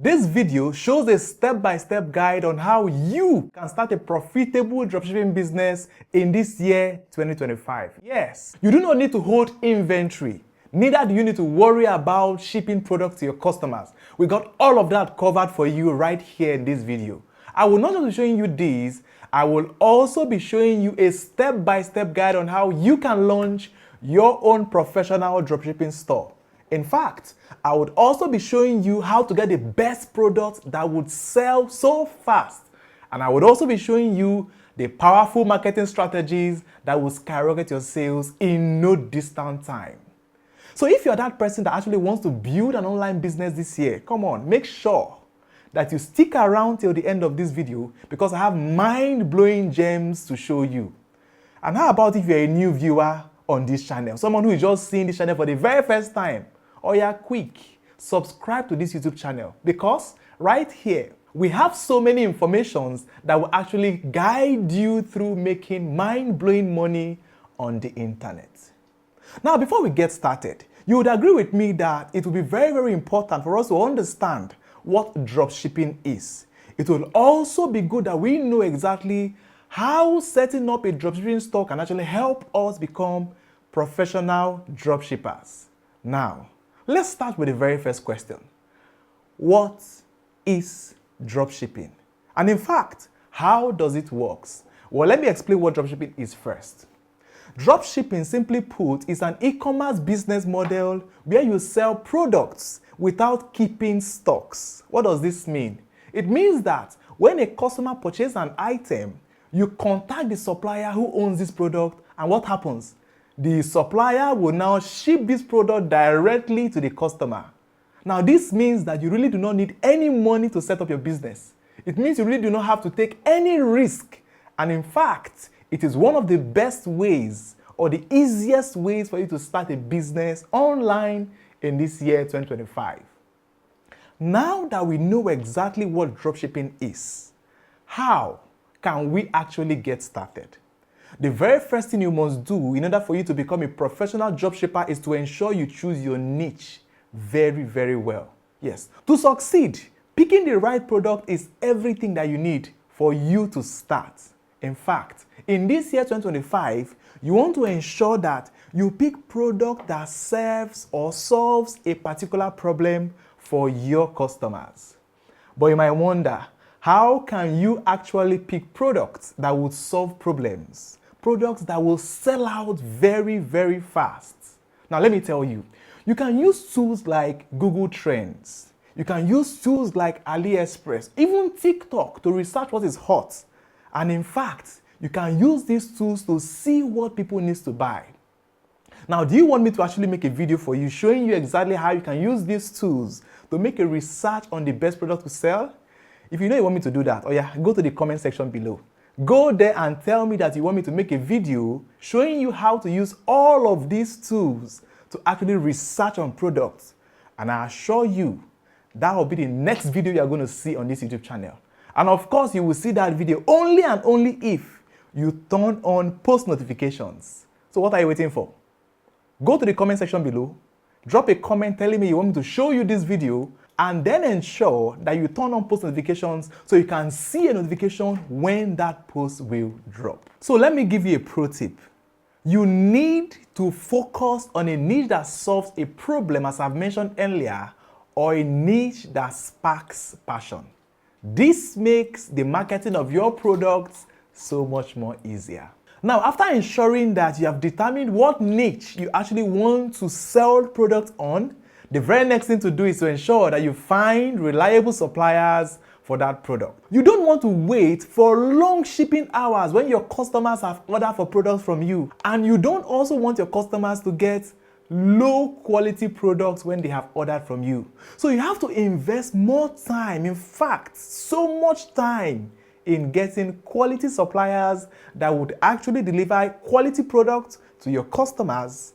This video shows a step-by-step guide on how you can start a profitable dropshipping business in this year 2025. Yes, you do not need to hold inventory. Neither do you need to worry about shipping products to your customers. We got all of that covered for you right here in this video. I will not just be showing you these, I will also be showing you a step-by-step guide on how you can launch your own professional dropshipping store. In fact, I would also be showing you how to get the best product that would sell so fast. And I would also be showing you the powerful marketing strategies that will skyrocket your sales in no distant time. So if you're that person that actually wants to build an online business this year, come on, make sure that you stick around till the end of this video because I have mind-blowing gems to show you. And how about if you're a new viewer on this channel, someone who is just seeing this channel for the very first time? Oh yeah, quick, subscribe to this YouTube channel because right here, we have so many informations that will actually guide you through making mind-blowing money on the internet. Now, before we get started, you would agree with me that it will be very, very important for us to understand what dropshipping is. It will also be good that we know exactly how setting up a dropshipping store can actually help us become professional dropshippers. Now, let's start with the very first question. What is dropshipping? And in fact, how does it work? Well, let me explain what dropshipping is first. Dropshipping, simply put, is an e-commerce business model where you sell products without keeping stocks. What does this mean? It means that when a customer purchases an item, you contact the supplier who owns this product, and what happens? The supplier will now ship this product directly to the customer. Now, this means that you really do not need any money to set up your business. It means you really do not have to take any risk. And in fact, it is one of the best ways or the easiest ways for you to start a business online in this year 2025. Now that we know exactly what dropshipping is, how can we actually get started? The very first thing you must do in order for you to become a professional dropshipper is to ensure you choose your niche very, very well. Yes, to succeed, picking the right product is everything that you need for you to start. In fact, in this year 2025, you want to ensure that you pick product that serves or solves a particular problem for your customers. But you might wonder, how can you actually pick products that would solve problems? Products that will sell out very, very fast. Now, let me tell you, you can use tools like Google Trends. You can use tools like AliExpress, even TikTok to research what is hot. And in fact, you can use these tools to see what people need to buy. Now, do you want me to actually make a video for you showing you exactly how you can use these tools to make a research on the best product to sell? If you know you want me to do that, oh yeah, go to the comment section below. Go there and tell me that you want me to make a video showing you how to use all of these tools to actually research on products. And I assure you, that will be the next video you're going to see on this YouTube channel. And of course, you will see that video only and only if you turn on post notifications. So what are you waiting for? Go to the comment section below, drop a comment telling me you want me to show you this video, and then ensure that you turn on post notifications so you can see a notification when that post will drop. So let me give you a pro tip. You need to focus on a niche that solves a problem, as I've mentioned earlier, or a niche that sparks passion. This makes the marketing of your products so much more easier. Now, after ensuring that you have determined what niche you actually want to sell products on, the very next thing to do is to ensure that you find reliable suppliers for that product. You don't want to wait for long shipping hours when your customers have ordered for products from you. And you don't also want your customers to get low quality products when they have ordered from you. So you have to invest more time, in fact, so much time in getting quality suppliers that would actually deliver quality products to your customers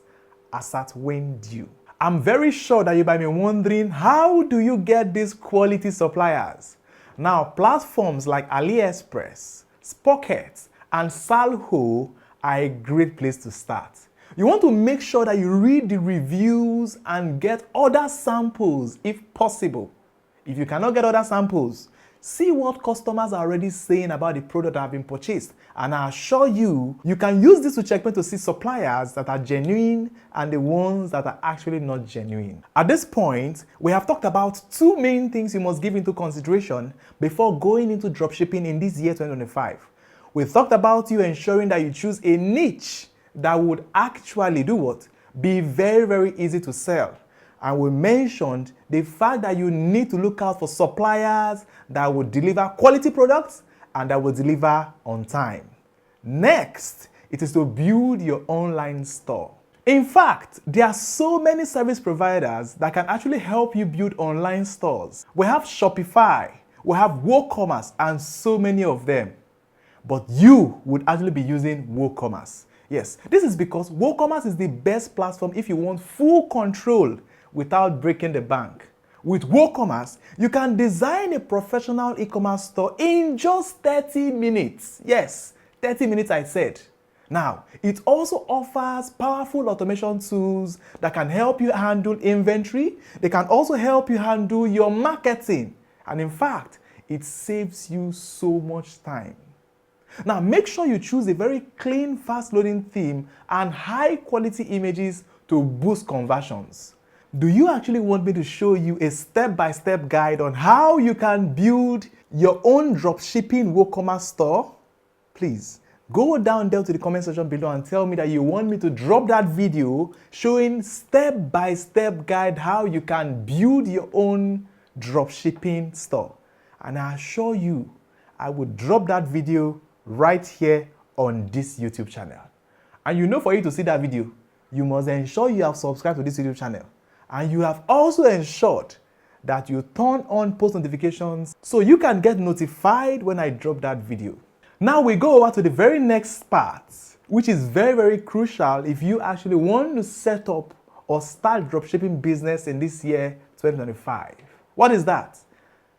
as at when due. I'm very sure that you might be wondering, how do you get these quality suppliers? Now, platforms like AliExpress, Spocket, and Salho are a great place to start. You want to make sure that you read the reviews and get other samples if possible. If you cannot get other samples, see what customers are already saying about the product that have been purchased. And I assure you, you can use this to checkmate to see suppliers that are genuine and the ones that are actually not genuine. At this point, we have talked about two main things you must give into consideration before going into dropshipping in this year 2025. We talked about you ensuring that you choose a niche that would actually do what? Be very, very easy to sell. And we mentioned the fact that you need to look out for suppliers that will deliver quality products and that will deliver on time. Next, it is to build your online store. In fact, there are so many service providers that can actually help you build online stores. We have Shopify, we have WooCommerce, and so many of them. But you would actually be using WooCommerce. Yes, this is because WooCommerce is the best platform if you want full control without breaking the bank. With WooCommerce, you can design a professional e-commerce store in just 30 minutes. Yes, 30 minutes I said. Now, it also offers powerful automation tools that can help you handle inventory. They can also help you handle your marketing. And in fact, it saves you so much time. Now, make sure you choose a very clean, fast-loading theme and high-quality images to boost conversions. Do you actually want me to show you a step-by-step guide on how you can build your own dropshipping WooCommerce store? Please, go down there to the comment section below and tell me that you want me to drop that video showing step-by-step guide how you can build your own dropshipping store. And I assure you, I will drop that video right here on this YouTube channel. And you know, for you to see that video, you must ensure you have subscribed to this YouTube channel. And you have also ensured that you turn on post notifications so you can get notified when I drop that video. Now we go over to the very next part, which is very, very crucial if you actually want to set up or start dropshipping business in this year 2025. What is that?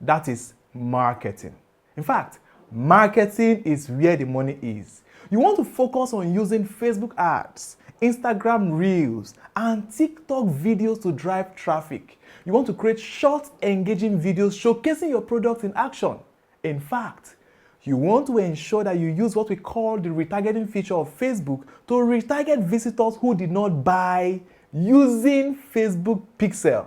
That is marketing. In fact, marketing is where the money is. You want to focus on using Facebook ads, Instagram Reels, and TikTok videos to drive traffic. You want to create short, engaging videos showcasing your product in action. In fact, you want to ensure that you use what we call the retargeting feature of Facebook to retarget visitors who did not buy using Facebook Pixel.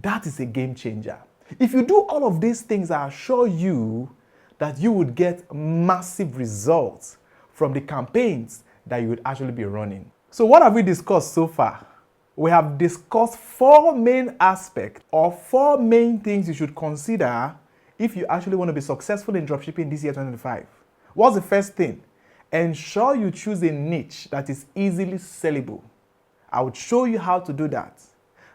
That is a game changer. If you do all of these things, I assure you that you would get massive results from the campaigns that you would actually be running. So what have we discussed so far? We have discussed four main aspects or four main things you should consider if you actually want to be successful in dropshipping this year 2025. What's the first thing? Ensure you choose a niche that is easily sellable. I would show you how to do that.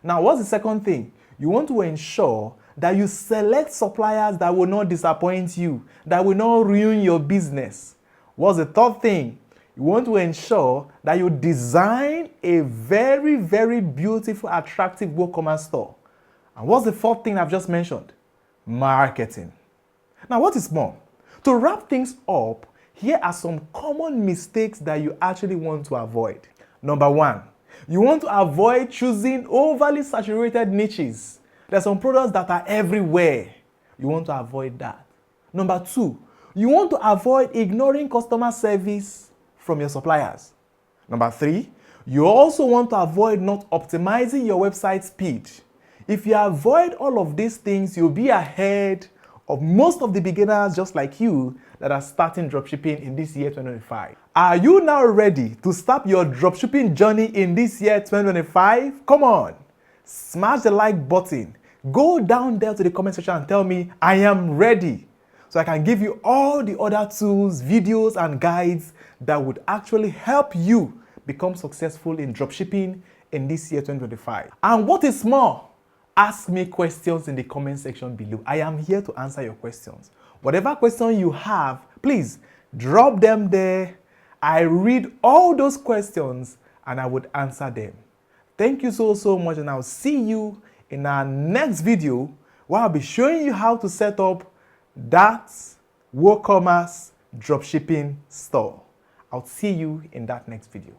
Now, what's the second thing? You want to ensure that you select suppliers that will not disappoint you, that will not ruin your business. What's the third thing? You want to ensure that you design a very, very beautiful, attractive WooCommerce store. And what's the fourth thing I've just mentioned? Marketing. Now, what is more? To wrap things up, here are some common mistakes that you actually want to avoid. Number one, you want to avoid choosing overly saturated niches. There's some products that are everywhere. You want to avoid that. Number two, you want to avoid ignoring customer service from your suppliers. Number three, you also want to avoid not optimizing your website speed. If you avoid all of these things, you'll be ahead of most of the beginners just like you that are starting dropshipping in this year 2025. Are you now ready to start your dropshipping journey in this year 2025? Come on, smash the like button. Go down there to the comment section and tell me I am ready, so I can give you all the other tools, videos, and guides that would actually help you become successful in dropshipping in this year 2025. And what is more, ask me questions in the comment section below. I am here to answer your questions. Whatever question you have, please drop them there. I read all those questions and I would answer them. Thank you so much, and I'll see you in our next video where I'll be showing you how to set up that WooCommerce dropshipping store. I'll see you in that next video.